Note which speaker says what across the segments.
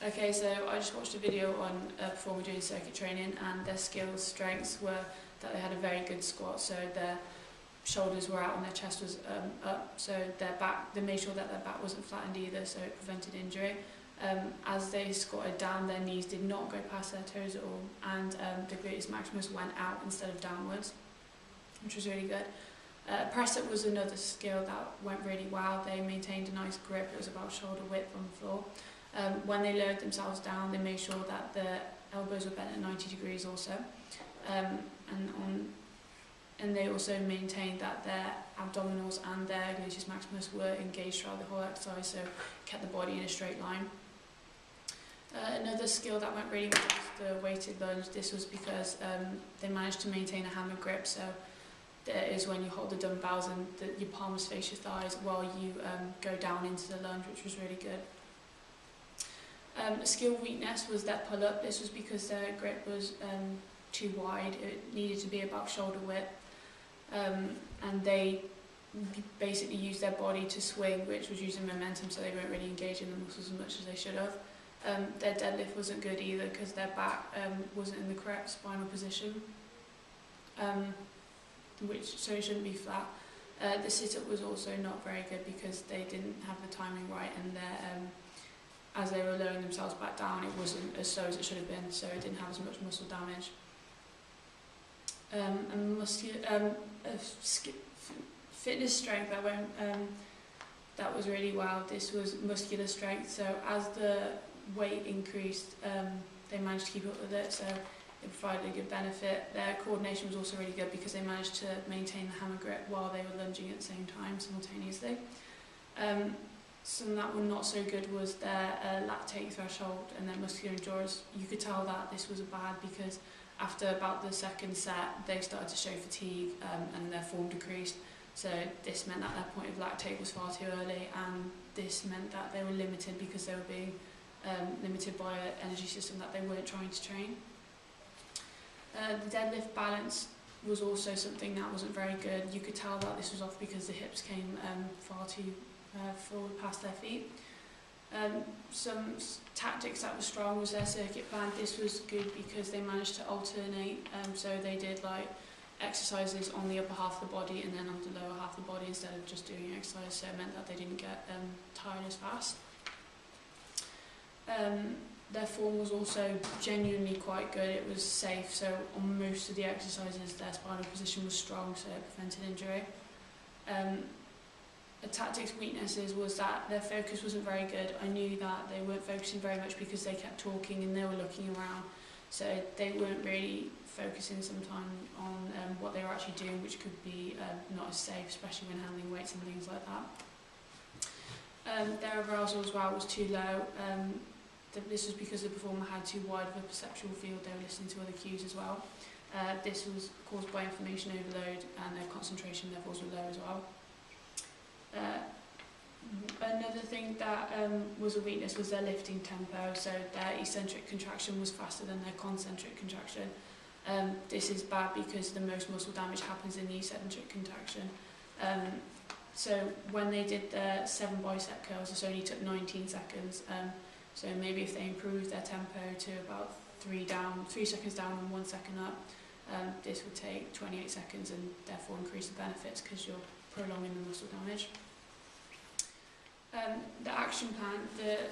Speaker 1: Okay, so I just watched a video on a performer doing circuit training, and their strengths were that they had a very good squat, so their shoulders were out and their chest was up, so their back, they made sure that their back wasn't flattened either, so it prevented injury. As they squatted down, their knees did not go past their toes at all, and the gluteus maximus went out instead of downwards, which was really good. Press up was another skill that went really well. They maintained a nice grip, it was about shoulder width on the floor. When they lowered themselves down, they made sure that the elbows were bent at 90 degrees also. And they also maintained that their abdominals and their gluteus maximus were engaged throughout the whole exercise, so kept the body in a straight line. Another skill that went really well was the weighted lunge. This was because they managed to maintain a hammer grip, so that is when you hold the dumbbells and your palms face your thighs while you go down into the lunge, which was really good. A skill weakness was their pull-up. This was because their grip was too wide. It needed to be about shoulder width, and they basically used their body to swing, which was using momentum, so they weren't really engaging the muscles as much as they should have. Their deadlift wasn't good either because their back wasn't in the correct spinal position, so it shouldn't be flat. The sit-up was also not very good because they didn't have the timing right, and their as they were lowering themselves back down, it wasn't as slow as it should have been, so it didn't have as much muscle damage. Fitness strength that was really well. This was muscular strength, so as the weight increased, they managed to keep up with it, so it provided a good benefit. Their coordination was also really good because they managed to maintain the hammer grip while they were lunging at the same time simultaneously. Some that were not so good was their lactate threshold and their muscular endurance. You could tell that this was bad because after about the second set they started to show fatigue and their form decreased. So this meant that their point of lactate was far too early, and this meant that they were limited because they were being limited by an energy system that they weren't trying to train. The deadlift balance was also something that wasn't very good. You could tell that this was off because the hips came far too forward past their feet. Some tactics that were strong was their circuit plan. This was good because they managed to alternate, so they did like exercises on the upper half of the body and then on the lower half of the body instead of just doing exercise, so it meant that they didn't get tired as fast. Their form was also genuinely quite good. It was safe, so on most of the exercises their spinal position was strong, so it prevented injury. The tactics weaknesses was that their focus wasn't very good. I knew that they weren't focusing very much because they kept talking and they were looking around, so they weren't really focusing sometimes on what they were actually doing, which could be not as safe, especially when handling weights and things like that. Their arousal as well was too low. This was because the performer had too wide of a perceptual field. They were listening to other cues as well. This was caused by information overload, and their concentration levels were low as well. Another thing that was a weakness was their lifting tempo, so their eccentric contraction was faster than their concentric contraction. This is bad because the most muscle damage happens in the eccentric contraction. So when they did their 7 bicep curls, this only took 19 seconds. So maybe if they improved their tempo to about 3 seconds down and 1 second up, this would take 28 seconds and therefore increase the benefits because you're prolonging the muscle damage. The action plan, the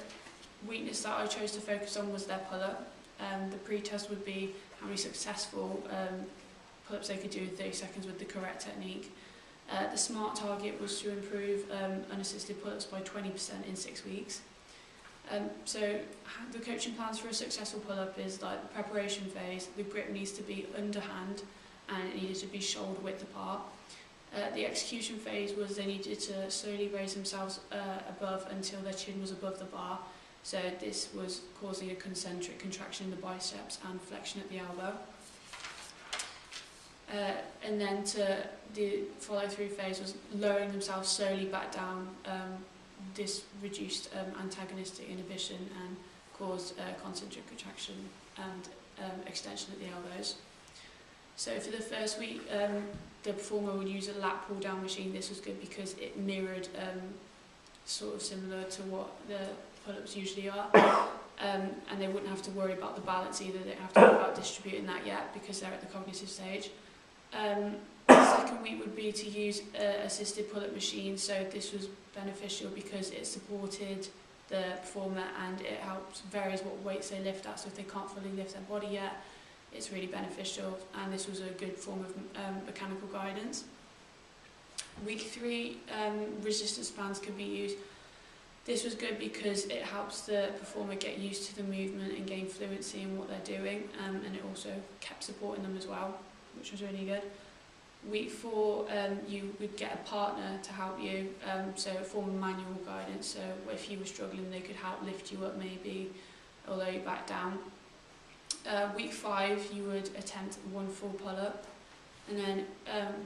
Speaker 1: weakness that I chose to focus on was their pull-up. The pre-test would be how many successful pull-ups they could do in 30 seconds with the correct technique. The SMART target was to improve unassisted pull-ups by 20% in 6 weeks. So the coaching plans for a successful pull-up is like the preparation phase. The grip needs to be underhand and it needed to be shoulder width apart. The execution phase was they needed to slowly raise themselves above until their chin was above the bar. So this was causing a concentric contraction in the biceps and flexion at the elbow. And then the follow-through phase was lowering themselves slowly back down. This reduced antagonistic inhibition and caused concentric contraction and extension at the elbows. So for the first week, the performer would use a lat pull down machine. This was good because it mirrored sort of similar to what the pull-ups usually are. And they wouldn't have to worry about the balance either. They don't have to worry about distributing that yet because they're at the cognitive stage. The second week would be to use assisted pull-up machine. So this was beneficial because it supported the performer and it helps varies what weights they lift at. So if they can't fully lift their body yet, it's really beneficial. And this was a good form of mechanical guidance. Week 3, resistance bands could be used. This was good because it helps the performer get used to the movement and gain fluency in what they're doing, and it also kept supporting them as well, which was really good. Week 4, you would get a partner to help you, so a form of manual guidance. So if you were struggling, they could help lift you up maybe, or lower you back down. Week 5, you would attempt 1 full pull-up. And then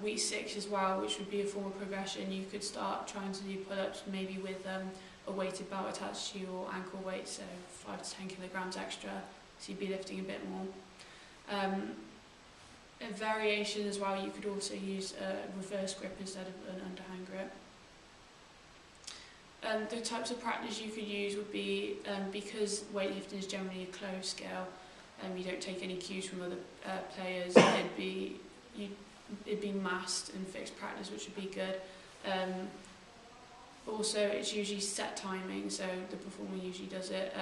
Speaker 1: week 6 as well, which would be a form of progression, you could start trying to do pull-ups maybe with a weighted belt attached to your ankle weight, so 5 to 10 kilograms extra, so you'd be lifting a bit more. A variation as well, you could also use a reverse grip instead of an underhand grip. The types of practice you could use would be, because weightlifting is generally a closed scale, you don't take any cues from other players, it'd be massed and fixed practice, which would be good. Also, it's usually set timing, so the performer usually does it,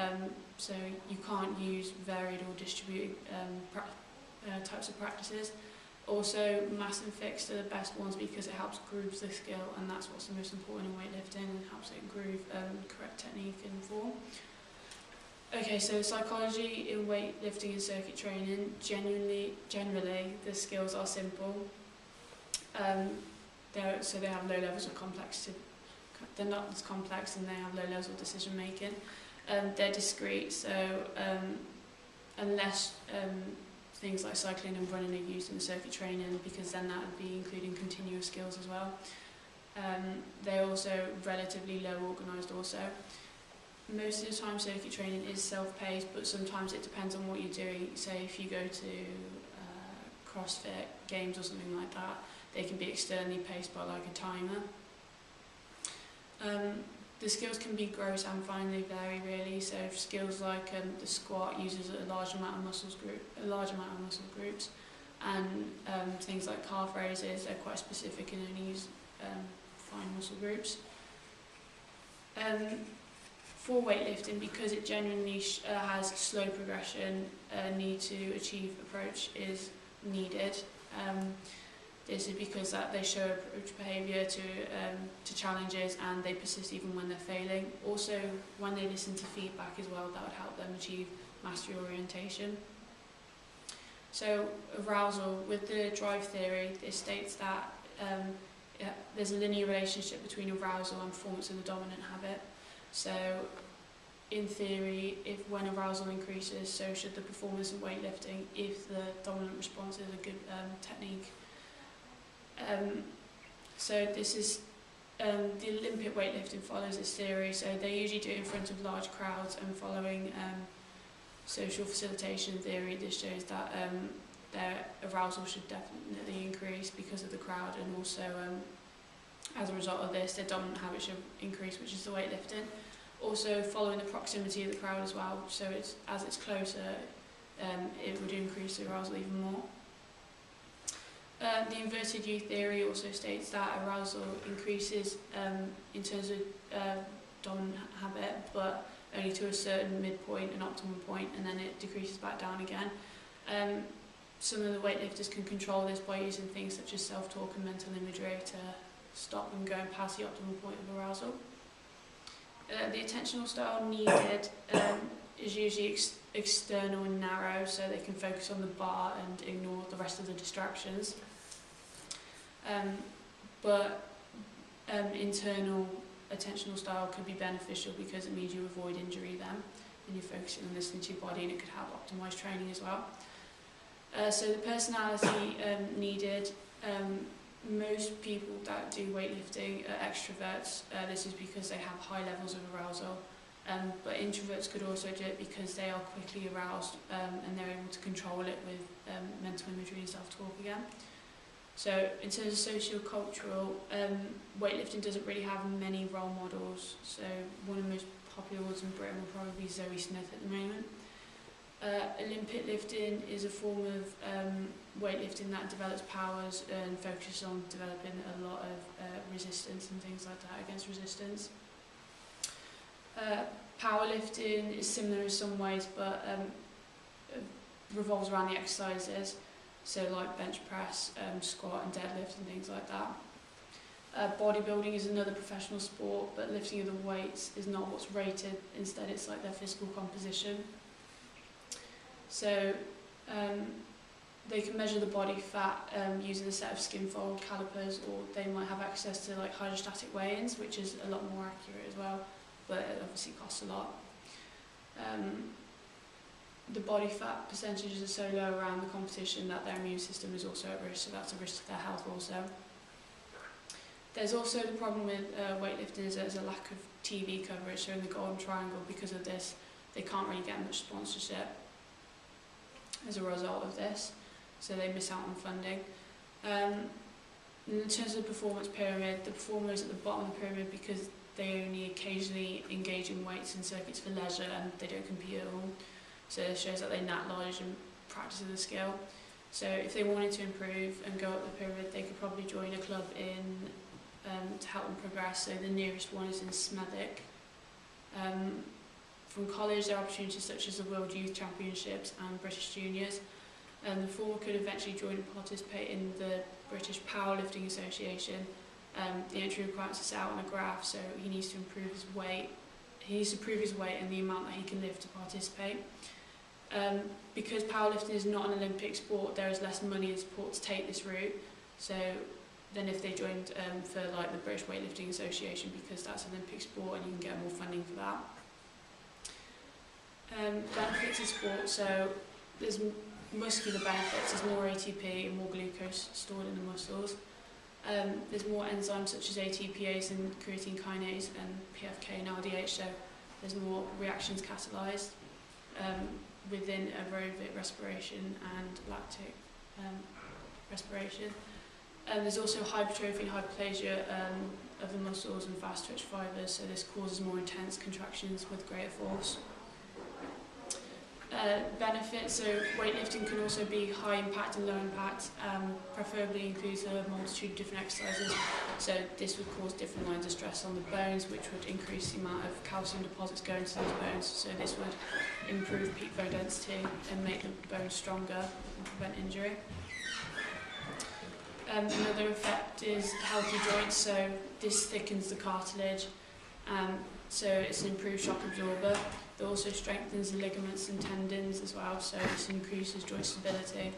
Speaker 1: so you can't use varied or distributed types of practices. Also, mass and fixed are the best ones because it helps groove the skill, and that's what's the most important in weightlifting, and helps it groove correct technique and form. Okay, so psychology in weightlifting and circuit training, generally the skills are simple. So they have low levels of complexity. They're not as complex and they have low levels of decision making. They're discrete, so unless things like cycling and running are used in circuit training, because then that would be including continuous skills as well. They're also relatively low organised also. Most of the time circuit training is self-paced, but sometimes it depends on what you're doing. Say if you go to CrossFit games or something like that, they can be externally paced by like a timer. The skills can be gross and fine, they vary really. So skills like the squat uses a large amount of muscle groups, and things like calf raises are quite specific and only use fine muscle groups. For weightlifting, because it genuinely has slow progression, need to achieve approach is needed. This is because they show approach behaviour to challenges, and they persist even when they're failing. Also, when they listen to feedback as well, that would help them achieve mastery orientation. So arousal, with the drive theory, it states that there's a linear relationship between arousal and performance of the dominant habit. So in theory, when arousal increases, so should the performance in weightlifting if the dominant response is a good technique. So this is the Olympic weightlifting follows this theory. So they usually do it in front of large crowds, and following social facilitation theory, this shows that their arousal should definitely increase because of the crowd, and also as a result of this, their dominant habit should increase, which is the weightlifting. Also following the proximity of the crowd as well, so as it's closer, it would increase the arousal even more. The inverted U theory also states that arousal increases in terms of dominant habit, but only to a certain midpoint, an optimum point, and then it decreases back down again. Some of the weightlifters can control this by using things such as self-talk and mental imagery to stop them going past the optimal point of arousal. The attentional style needed is usually external and narrow, so they can focus on the bar and ignore the rest of the distractions. But internal attentional style could be beneficial because it means you avoid injury then, and you're focusing on listening to your body, and it could help optimise training as well. So the personality needed, most people that do weightlifting are extroverts. This is because they have high levels of arousal, but introverts could also do it because they are quickly aroused and they're able to control it with mental imagery and self-talk again. So in terms of socio-cultural, weightlifting doesn't really have many role models. So one of the most popular ones in Britain will probably be Zoe Smith at the moment. Olympic lifting is a form of weightlifting that develops powers and focuses on developing a lot of resistance and things like that against resistance. Powerlifting is similar in some ways, but revolves around the exercises, so like bench press, squat and deadlift and things like that. Bodybuilding is another professional sport, but lifting of the weights is not what's rated, instead it's like their physical composition. So they can measure the body fat using a set of skin fold calipers, or they might have access to like hydrostatic weigh-ins, which is a lot more accurate as well, but it obviously costs a lot. The body fat percentages are so low around the competition that their immune system is also at risk, so that's a risk to their health also. There's also the problem with weightlifting is there's a lack of TV coverage, so in the Golden Triangle, because of this, they can't really get much sponsorship as a result of this, so they miss out on funding. In terms of the performance pyramid, the performers at the bottom of the pyramid, because they only occasionally engage in weights and circuits for leisure and they don't compete at all, so it shows that they lack knowledge and practice of the skill. So if they wanted to improve and go up the pyramid, they could probably join a club in to help them progress. So the nearest one is in Smethwick. From college, there are opportunities such as the World Youth Championships and British Juniors. The former could eventually join and participate in the British Powerlifting Association. The entry requirements are set out on a graph, so he needs to improve his weight. He needs to prove his weight and the amount that he can lift to participate. Because powerlifting is not an Olympic sport, there is less money and support to take this route. So then if they joined for like the British Weightlifting Association, because that's an Olympic sport and you can get more funding for that. Benefits of sport, so there's muscular benefits, there's more ATP and more glucose stored in the muscles. There's more enzymes such as ATPase and creatine kinase and PFK and LDH, so there's more reactions catalyzed within aerobic respiration and lactic respiration. There's also hypertrophy and hyperplasia of the muscles and fast twitch fibers, so this causes more intense contractions with greater force. Benefits, so weightlifting can also be high impact and low impact, preferably includes a multitude of different exercises, so this would cause different lines of stress on the bones, which would increase the amount of calcium deposits going to those bones, so this would improve peak bone density and make the bones stronger and prevent injury. Another effect is healthy joints, so this thickens the cartilage, so it's an improved shock absorber. It also strengthens the ligaments and tendons as well, so this increases joint stability.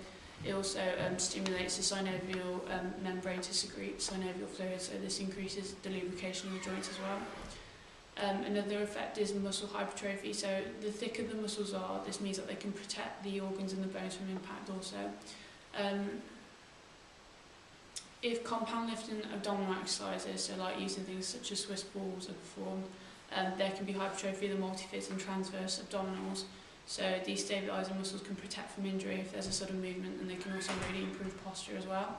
Speaker 1: It also stimulates the synovial membrane to secrete synovial fluid, so this increases the lubrication of the joints as well. Another effect is muscle hypertrophy, so the thicker the muscles are, this means that they can protect the organs and the bones from impact also. If compound lifting abdominal exercises, so like using things such as Swiss balls are performed, there can be hypertrophy of the multifid and transverse abdominals, so these stabilising muscles can protect from injury if there's a sudden movement, and they can also really improve posture as well.